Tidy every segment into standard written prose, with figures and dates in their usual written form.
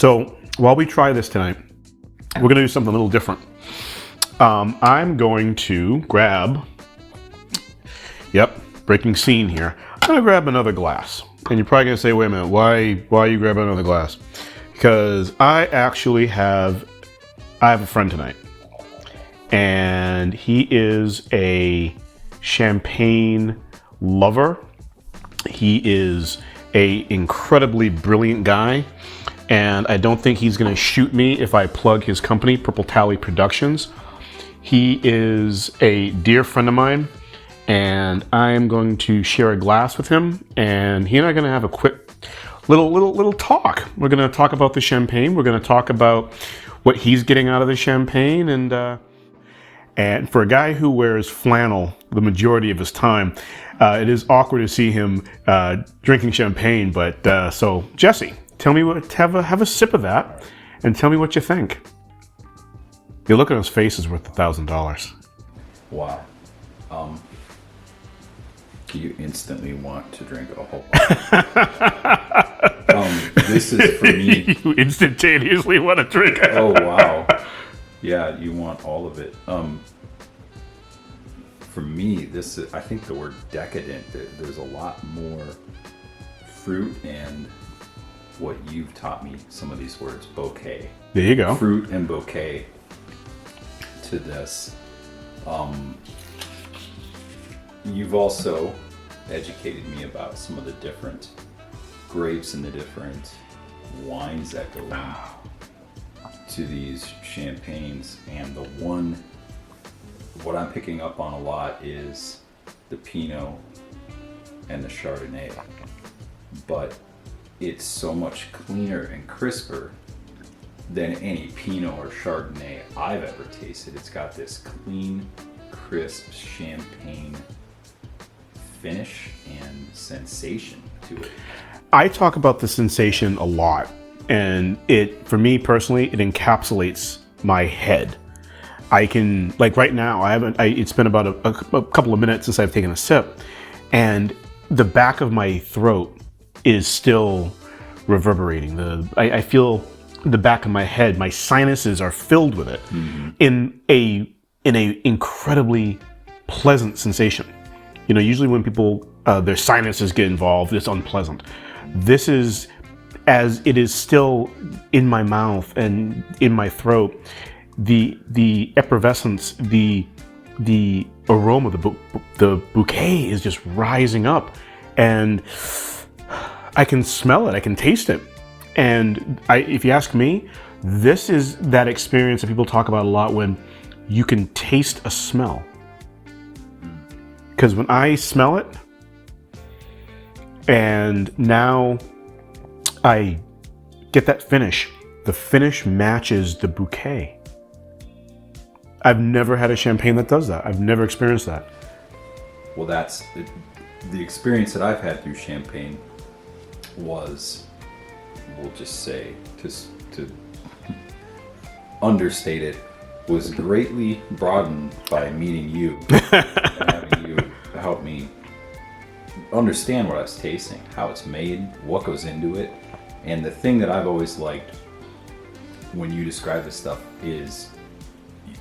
So while we try this tonight, we're going to do something a little different. I'm going to grab, breaking scene here. I'm going to grab another glass. And you're probably going to say, wait a minute, why are you grabbing another glass? Because I actually have a friend tonight. And he is a champagne lover. He is a incredibly brilliant guy. And I don't think he's going to shoot me if I plug his company, Purple Tally Productions. He is a dear friend of mine, and I am going to share a glass with him, and he and I are going to have a quick little talk. We're going to talk about the champagne. We're going to talk about what he's getting out of the champagne, and for a guy who wears flannel the majority of his time, it is awkward to see him drinking champagne. But so Jesse, tell me have a sip of that, and tell me what you think. The look on his face is worth $1,000. Wow. You instantly want to drink a whole bunch. This is for me. You instantaneously want to drink it. Oh, wow. Yeah, you want all of it. For me, I think the word decadent, there's a lot more fruit and what you've taught me, some of these words, bouquet. There you go. Fruit and bouquet to this. You've also educated me about some of the different grapes and the different wines that go into these champagnes, and what I'm picking up on a lot is the Pinot and the Chardonnay, but it's so much cleaner and crisper than any Pinot or Chardonnay I've ever tasted. It's got this clean, crisp champagne finish and sensation to it. I talk about the sensation a lot, and for me personally, it encapsulates my head. I can, like right now, it's been about a couple of minutes since I've taken a sip, and the back of my throat is still reverberating. I feel the back of my head, my sinuses are filled with it, in a incredibly pleasant sensation. You know, usually when people, their sinuses get involved, it's unpleasant. This is, as it is still in my mouth and in my throat, the effervescence, the aroma, the bouquet is just rising up, and I can smell it, I can taste it. And if you ask me, this is that experience that people talk about a lot, when you can taste a smell. Because when I smell it, and now I get that finish, the finish matches the bouquet. I've never had a champagne that does that. I've never experienced that. Well, that's the experience that I've had through champagne was, we'll just say, to understate it, was greatly broadened by meeting you and having you help me understand what I was tasting, how it's made, what goes into it. And the thing that I've always liked when you describe this stuff is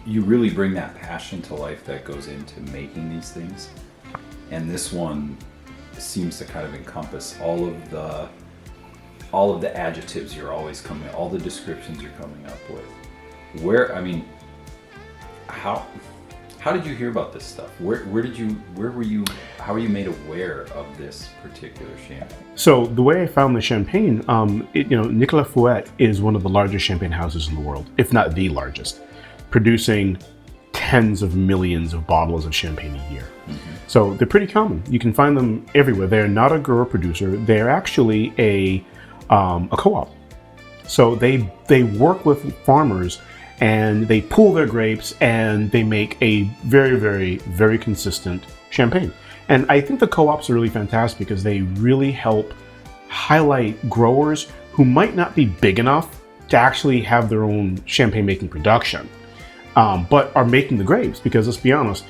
you really bring that passion to life that goes into making these things. And this one seems to kind of encompass all of the adjectives you're always all the descriptions you're coming up with. How did you hear about this stuff? Where were you, how were you made aware of this particular champagne? So the way I found the champagne, Nicolas Feuillatte is one of the largest champagne houses in the world, if not the largest, producing tens of millions of bottles of champagne a year. So they're pretty common. You can find them everywhere. They're not a grower producer. They're actually a co-op. So they work with farmers, and they pool their grapes, and they make a very, very, very consistent champagne. And I think the co-ops are really fantastic because they really help highlight growers who might not be big enough to actually have their own champagne making production, but are making the grapes. Because let's be honest,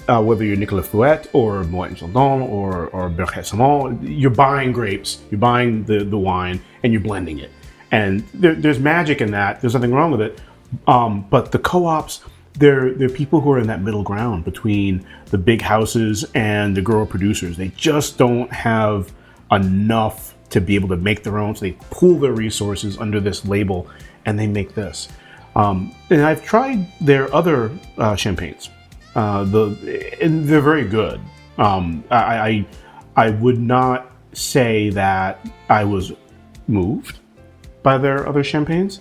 whether you're Nicolas Feuillatte or Moet Chandon or Berget Saumon, you're buying grapes, you're buying the wine, and you're blending it. And there's magic in that. There's nothing wrong with it. But the co-ops, they're people who are in that middle ground between the big houses and the grower producers. They just don't have enough to be able to make their own, so they pool their resources under this label and they make this. And I've tried their other champagnes. And they're very good. I would not say that I was moved by their other champagnes.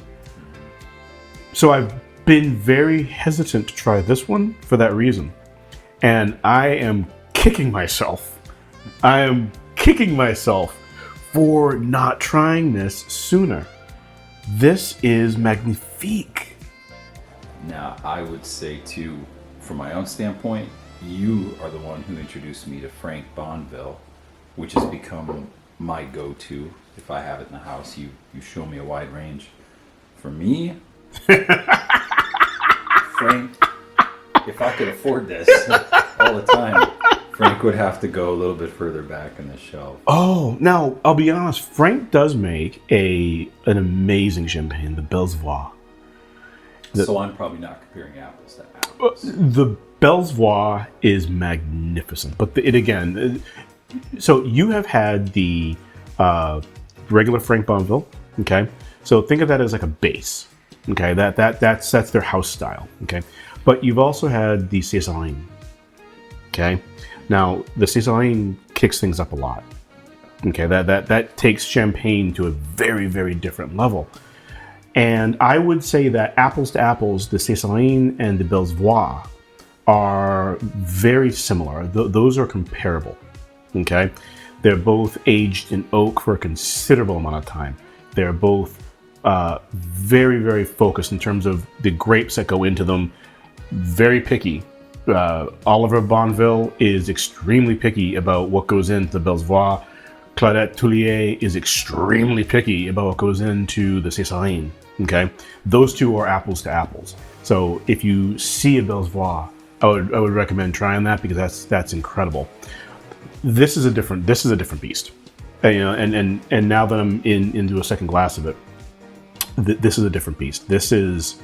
So I've been very hesitant to try this one for that reason. And I am kicking myself. I am kicking myself for not trying this sooner. This is magnifique. Now, I would say too, from my own standpoint, you are the one who introduced me to Frank Bonneville, which has become my go-to. If I have it in the house, you show me a wide range. For me, Frank, if I could afford this all the time, Frank would have to go a little bit further back in the shelf. Oh, now I'll be honest. Frank does make an amazing champagne, the Bellevoix. So I'm probably not comparing apples to apples. The Bellevoix is magnificent, but so you have had the regular Frank Bonneville, okay? So think of that as like a base, okay? That's their house style, okay? But you've also had the Césarine, okay? Now the Césarine kicks things up a lot, okay? That takes champagne to a very, very different level. And I would say that apples to apples, the Césarine and the Bellevoix are very similar. Those are comparable, okay? They're both aged in oak for a considerable amount of time. They're both very, very focused in terms of the grapes that go into them. Very picky. Oliver Bonneville is extremely picky about what goes into the Bellevoix. Claudette Tullier is extremely picky about what goes into the Césarine. Okay, those two are apples to apples. So if you see a Bellevoix, I would recommend trying that because that's incredible. This is a different beast. And now that I'm into a second glass of it, this is a different beast. This is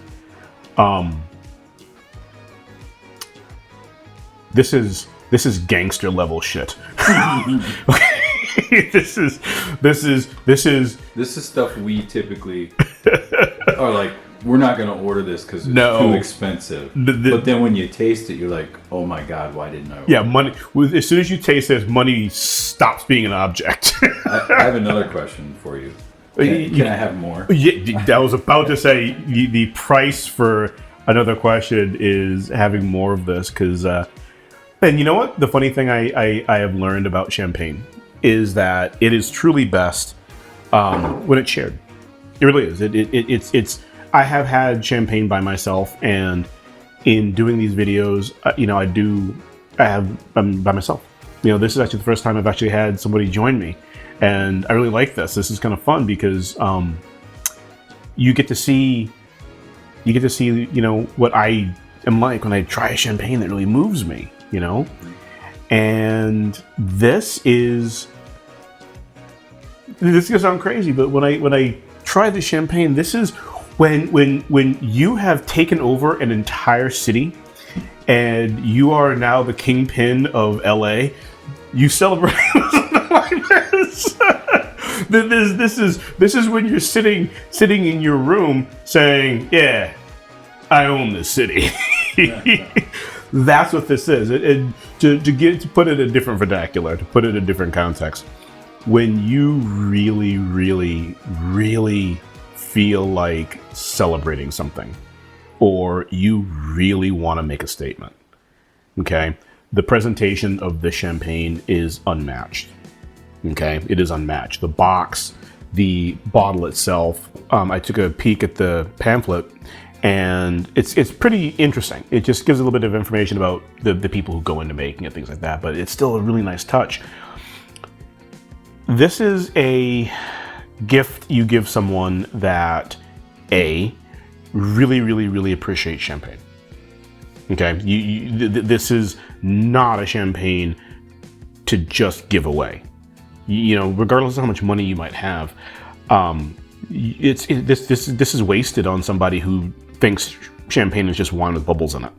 gangster level shit. This is stuff we typically are like, we're not going to order this because it's too expensive. But then when you taste it, you're like, oh my God, why didn't I order Yeah, money. As soon as you taste this, money stops being an object. I have another question for you. Can I have more? Yeah, I was about to say the price for another question is having more of this because, and you know what? The funny thing I have learned about champagne is that it is truly best when it's shared. It really is. It's. I have had champagne by myself, and in doing these videos, I'm by myself. This is actually the first time I've actually had somebody join me, and I really like this. This is kind of fun because you get to see what I am like when I try a champagne that really moves me. And this is gonna sound crazy, but when I try the champagne, this is when you have taken over an entire city and you are now the kingpin of LA, you celebrate something like this. This is when you're sitting in your room saying, "Yeah, I own this city." That's what this is. To put it in a different vernacular, to put it in a different context, when you really, really, really feel like celebrating something, or you really want to make a statement, okay, the presentation of the champagne is unmatched. Okay, it is unmatched. The box, the bottle itself. I took a peek at the pamphlet, and it's pretty interesting. It just gives a little bit of information about the people who go into making it, things like that. But it's still a really nice touch. This is a gift you give someone that really, really, really appreciates champagne. Okay, this is not a champagne to just give away. Regardless of how much money you might have, This is wasted on somebody who thinks champagne is just wine with bubbles in it.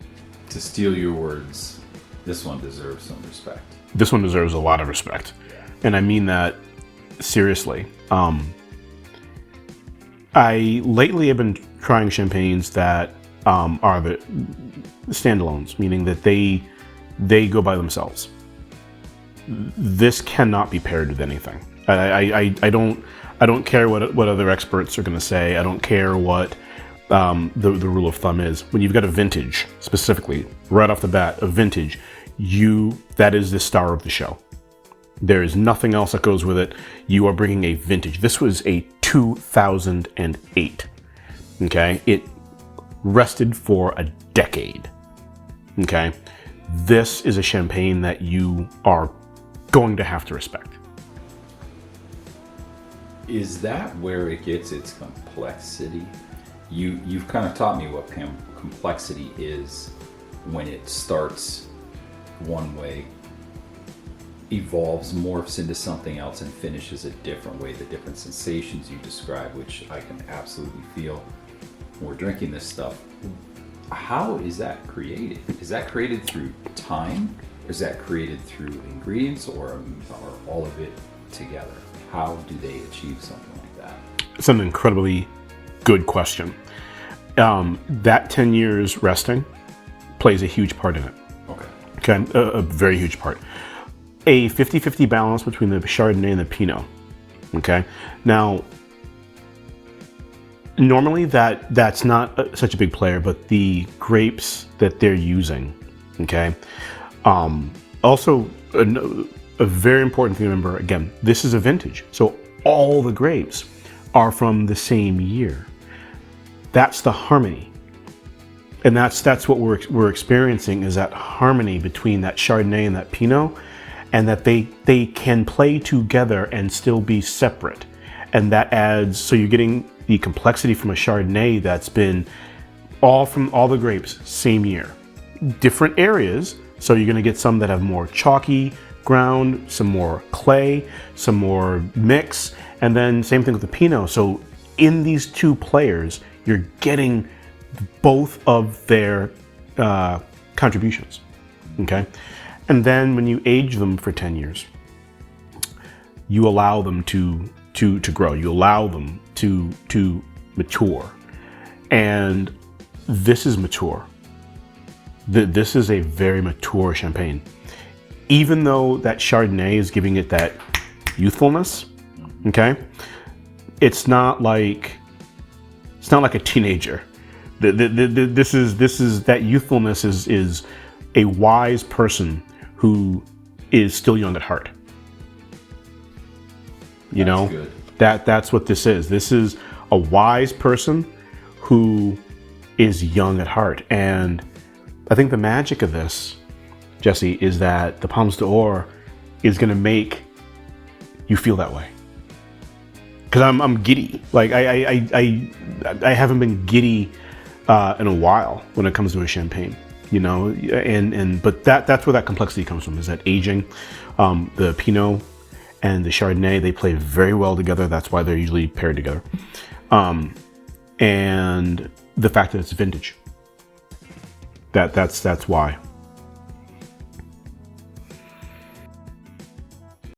To steal your words, this one deserves some respect. This one deserves a lot of respect, and I mean that seriously. I lately have been trying champagnes that are the standalones, meaning that they go by themselves. This cannot be paired with anything. I don't care what other experts are going to say. I don't care what the rule of thumb is. When you've got a vintage, specifically, right off the bat, a vintage, that is the star of the show. There is nothing else that goes with it. You are bringing a vintage. This was a 2008. Okay, it rested for a decade. Okay, this is a champagne that you are going to have to respect. Is that where it gets its complexity? You've kind of taught me what complexity is when it starts one way, evolves, morphs into something else, and finishes a different way. The different sensations you describe, which I can absolutely feel when we're drinking this stuff. How is that created? Is that created through time? Or is that created through ingredients, or all of it together? How do they achieve something like that? It's an incredibly good question. That 10 years resting plays a huge part in it. Okay, a very huge part. A 50-50 balance between the Chardonnay and the Pinot. Okay, now normally that's not such a big player, but the grapes that they're using. Okay, also a very important thing to remember. Again, this is a vintage, so all the grapes are from the same year. That's the harmony. And that's what we're experiencing, is that harmony between that Chardonnay and that Pinot, and that they can play together and still be separate. And that adds, so you're getting the complexity from a Chardonnay that's been from all the grapes, same year. Different areas, so you're gonna get some that have more chalky ground, some more clay, some more mix, and then same thing with the Pinot. So in these two players, you're getting both of their contributions, okay? And then when you age them for 10 years, you allow them to grow. You allow them to mature. And this is mature. This is a very mature champagne. Even though that Chardonnay is giving it that youthfulness, okay? It's not like a teenager. This is that youthfulness is a wise person who is still young at heart. You know, good. That's what this is. This is a wise person who is young at heart. And I think the magic of this, Jesse, is that the Palmes d'Or is going to make you feel that way. Because I'm giddy. Like I haven't been giddy in a while when it comes to a champagne, you know. But that's where that complexity comes from, is that aging. The Pinot and the Chardonnay, they play very well together. That's why they're usually paired together. And the fact that it's vintage. That's why.